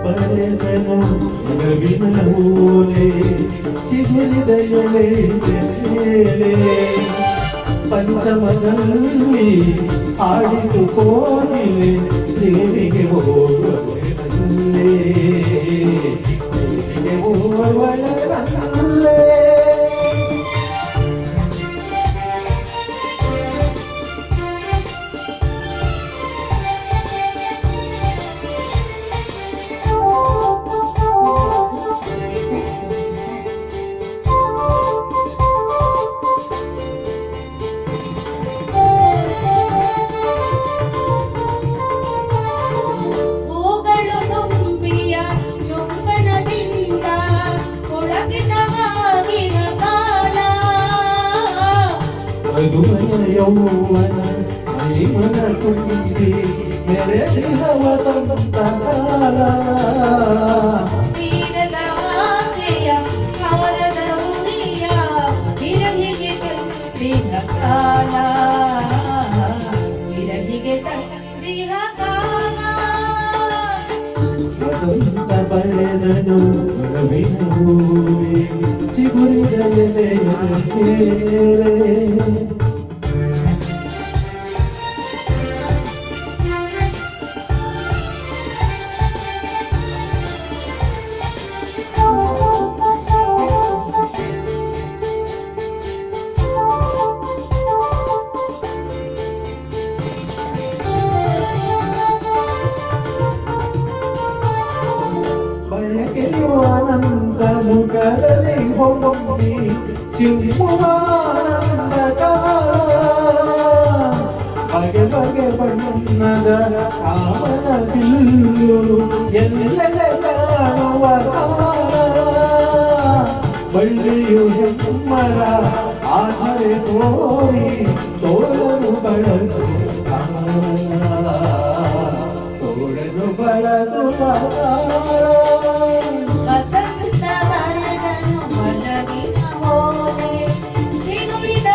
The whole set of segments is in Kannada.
ಬರೆದನು ರವಿನ ಮೂಲೆ ಚಿಗುರಿದ ಎಲೆ ಮೇಲೆ ಪಂಚಮದಲ್ಲಿ ಆಡಿದು ಕೋಗಿಲೆ ದೇವಿಗೆ ಹೋಗುವವರಲ್ಲೇ ದೇವಿಗೆ ಹೋಗುವವರಲ್ಲೇ ಮಧುಮಯ ಯೌವನ ಮೈಮನ ತುಂಬಿ ಮೆರೆದಿನ ವಸಂತ ಕಾಲ ತೀರದ ಆಸೆಯ ಹಾರದ ಉರಿಯ ವಿರಹಿಗೆ ತಂದಿಹ ಕಾಲ ವಿರಹಿಗೆ ತಂದಿಹ ಕಾಲ ವಸಂತ ಬರೆದನು ರವಿನ ಮೂಲೆ ಚಿಗುರಿದ ಎಲೆಯ ಮೇಲೆ ಆನಂದ ಮುಖದಲ್ಲಿ ಹೊಮ್ಮಿ ಚಿಮ್ಮುವಾನಂದ ಬಗೆ ಬಗೆ ಬಣ್ಣದ ಕಾಮನ ಬಿಲ್ಲು ಎಲ್ಲೆಡೆ ಕಾಣುವ ಬಳ್ಳಿಯು ಹೆಮ್ಮರ ಆದರೆ ತೋರಿ ತೋಳನು ಬಳದು ತೋಳನು ಬಳದು ವಸಂತ ಬರೆದನು ಮಲಗಿನ ಓಲೆ ಚಿಗುರಿದ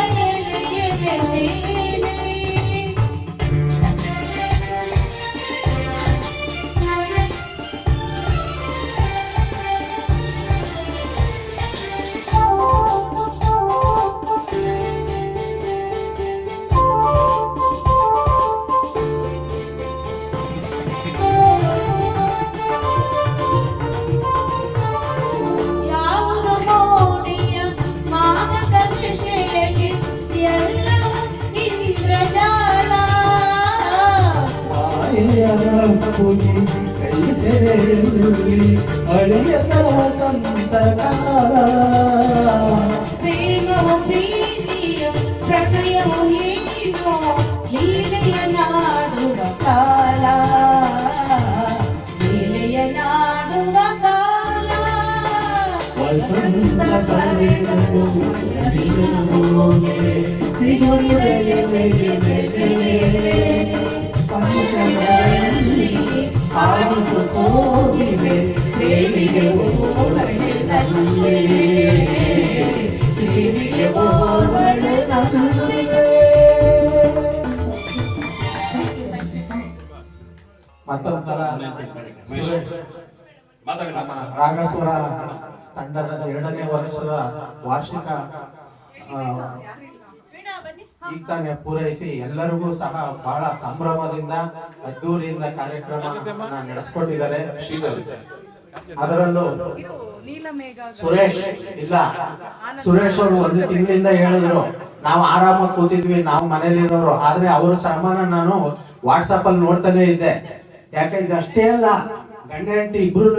ಎಲೆಯ ಮೇಲೆ ಕೈ ಸೆರೆಯಲ್ಲಿ ಅಳಿಯದ ವಸಂತ ಕಾಲ ಪ್ರೇಮವು ಪ್ರೀತಿಯ ಪ್ರಣಯವು ಏನೋ ಲೀಲೆಯ ನಾಡುವ ಕಾಲ ಲೀಲೆಯ ನಾಡುವ ಕಾಲ ವಸಂತ ಬರೆದನು ರವಿನ ಮೂಲೆ ಚಿಗುರಿದ ಎಲೆಯ ಮೇಲೆ ಪಂಚಮದಲ್ಲಿ ಆಡಿದು ಕೋಗಿಲೆ ದೇವಿಗೆ ಹೋಗುವವರಲ್ಲೇ ದೇವಿಗೆ ಹೋಗುವವರಲ್ಲೇ. ಮತ್ತೊಂದ್ಸಲ ರಾಗಸ್ವರ ತಂಡದ 2ನೇ ವರ್ಷದ ವಾರ್ಷಿಕ ಈಗ ತಾನೇ ಪೂರೈಸಿ ಎಲ್ಲರಿಗೂ ಸಹ ಬಹಳ ಸಂಭ್ರಮದಿಂದ ಅದ್ದೂರಿಯಿಂದ ಕಾರ್ಯಕ್ರಮ ನಡೆಸ್ಕೊಟ್ಟಿದ್ದಾರೆ. ಅದರಲ್ಲೂ ಸುರೇಶ್ ಸುರೇಶ್ ಅವರು 1 ತಿಂಗಳಿಂದ ಹೇಳಿದ್ರು ನಾವು ಆರಾಮಾಗಿ ಕೂತಿದ್ವಿ, ನಾವು ಮನೇಲಿರೋರು. ಆದ್ರೆ ಅವ್ರ ಶ್ರಮನ ನಾನು ವಾಟ್ಸಪ್ ಅಲ್ಲಿ ನೋಡ್ತಾನೆ ಇದ್ದೆ. ಯಾಕಂದ್ರೆ ಅಷ್ಟೇ ಅಲ್ಲ, ಗಂಡ ಹೆಂಡತಿ ಇಬ್ರು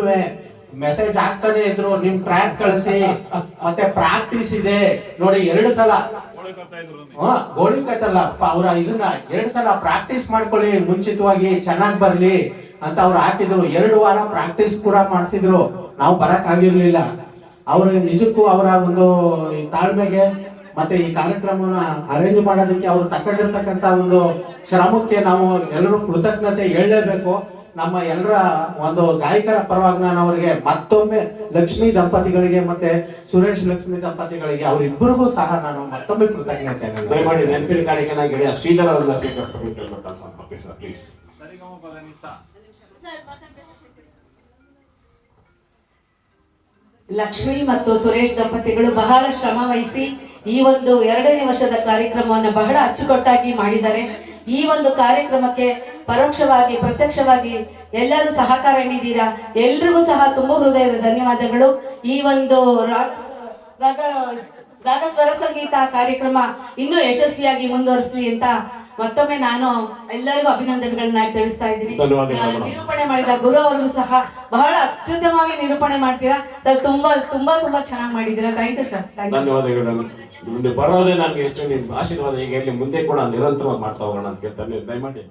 ಮೆಸೇಜ್ ಹಾಕ್ತಾನೆ ಇದ್ರು, ನಿಮ್ ಟ್ರ್ಯಾಕ್ ಕಳಿಸಿ, ಮತ್ತೆ ಪ್ರಾಕ್ಟೀಸ್ ಇದೆ ನೋಡಿ 2 ಸಲ ಗೋಳಿ ಕತ್ತಲ್ಲ ಅವ್ರ ಇದನ್ನ 2 ಸಲ ಪ್ರಾಕ್ಟೀಸ್ ಮಾಡ್ಕೊಳ್ಳಿ, ಮುಂಚಿತವಾಗಿ ಚೆನ್ನಾಗಿ ಬರ್ಲಿ ಅಂತ ಅವ್ರು ಹಾಕಿದ್ರು. 2 ವಾರ ಪ್ರಾಕ್ಟೀಸ್ ಕೂಡ ಮಾಡಿಸಿದ್ರು. ನಾವು ಬರಕ್ ಆಗಿರ್ಲಿಲ್ಲ. ಅವ್ರಿಗೆ ನಿಜಕ್ಕೂ ಅವರ ಒಂದು ತಾಳ್ಮೆಗೆ ಮತ್ತೆ ಈ ಕಾರ್ಯಕ್ರಮನ ಅರೇಂಜ್ ಮಾಡೋದಕ್ಕೆ ಅವ್ರು ತಕೊಂಡಿರ್ತಕ್ಕಂಥ ಒಂದು ಶ್ರಮಕ್ಕೆ ನಾವು ಎಲ್ಲರೂ ಕೃತಜ್ಞತೆ ಹೇಳಲೇಬೇಕು. ನಮ್ಮ ಎಲ್ಲರ ಒಂದು ಗಾಯಕರ ಪರವಾಗಿ ನಾನು ಅವರಿಗೆ ಮತ್ತೊಮ್ಮೆ ಲಕ್ಷ್ಮೀ ದಂಪತಿಗಳಿಗೆ ಮತ್ತೆ ಸುರೇಶ್ ಲಕ್ಷ್ಮಿ ದಂಪತಿಗಳಿಗೆ ಅವರಿಬ್ಬರಿಗೂ ಸಹ ನಾನು ಮತ್ತೊಮ್ಮೆ ಕೃತಜ್ಞತೆ. ದಯಮಾಡಿ ನೆನಪಿನ ಕಾರ್ಯಕ್ರಮ ಗೆಳೆಯ ಶ್ರೀಧರ್ ಅವರನ್ನ ಸ್ವೀಕರಿಸಬೇಕು ಪ್ಲೀಸ್. ಲಕ್ಷ್ಮಿ ಮತ್ತು ಸುರೇಶ್ ದಂಪತಿಗಳು ಬಹಳ ಶ್ರಮ ವಹಿಸಿ ಈ ಒಂದು 2ನೇ ವರ್ಷದ ಕಾರ್ಯಕ್ರಮವನ್ನು ಬಹಳ ಅಚ್ಚುಕಟ್ಟಾಗಿ ಮಾಡಿದ್ದಾರೆ. ಈ ಒಂದು ಕಾರ್ಯಕ್ರಮಕ್ಕೆ ಪರೋಕ್ಷವಾಗಿ ಪ್ರತ್ಯಕ್ಷವಾಗಿ ಎಲ್ಲರೂ ಸಹಕಾರ ನೀಡಿದ್ದೀರಾ. ಎಲ್ರಿಗೂ ಸಹ ತುಂಬ ಹೃದಯದ ಧನ್ಯವಾದಗಳು. ಈ ಒಂದು ರಾಗ ಸ್ವರ ಸಂಗೀತ ಕಾರ್ಯಕ್ರಮ ಇನ್ನೂ ಯಶಸ್ವಿಯಾಗಿ ಮುಂದುವರಿಸಲಿ ಅಂತ ಮತ್ತೊಮ್ಮೆ ನಾನು ಎಲ್ಲರಿಗೂ ಅಭಿನಂದನೆಗಳನ್ನ ತಿಳಿಸ್ತಾ ಇದ್ದೀನಿ. ನಿರೂಪಣೆ ಮಾಡಿದ ಗುರು ಅವರಿಗೂ ಸಹ ಬಹಳ ಅತ್ಯುತ್ತಮವಾಗಿ ನಿರೂಪಣೆ ಮಾಡ್ತೀರಾ ಸರ್. ತುಂಬಾ ತುಂಬಾ ತುಂಬಾ ಚೆನ್ನಾಗಿ ಮಾಡಿದ್ದೀರಾ. Thank you sir. ಧನ್ಯವಾದಗಳು. ಬರೋದೇ ನನಗೆ ಹೆಚ್ಚು ನಿಮ್ಮ ಆಶೀರ್ವಾದ. ಈಗ ಇಲ್ಲಿ ಮುಂದೆ ಕೂಡ ನಿರಂತರವಾಗಿ ಮಾಡ್ತಾ ಹೋಗೋಣ ಅಂತ ಕೇಳ್ತಾನೆ. ದಯಮಾಡಿ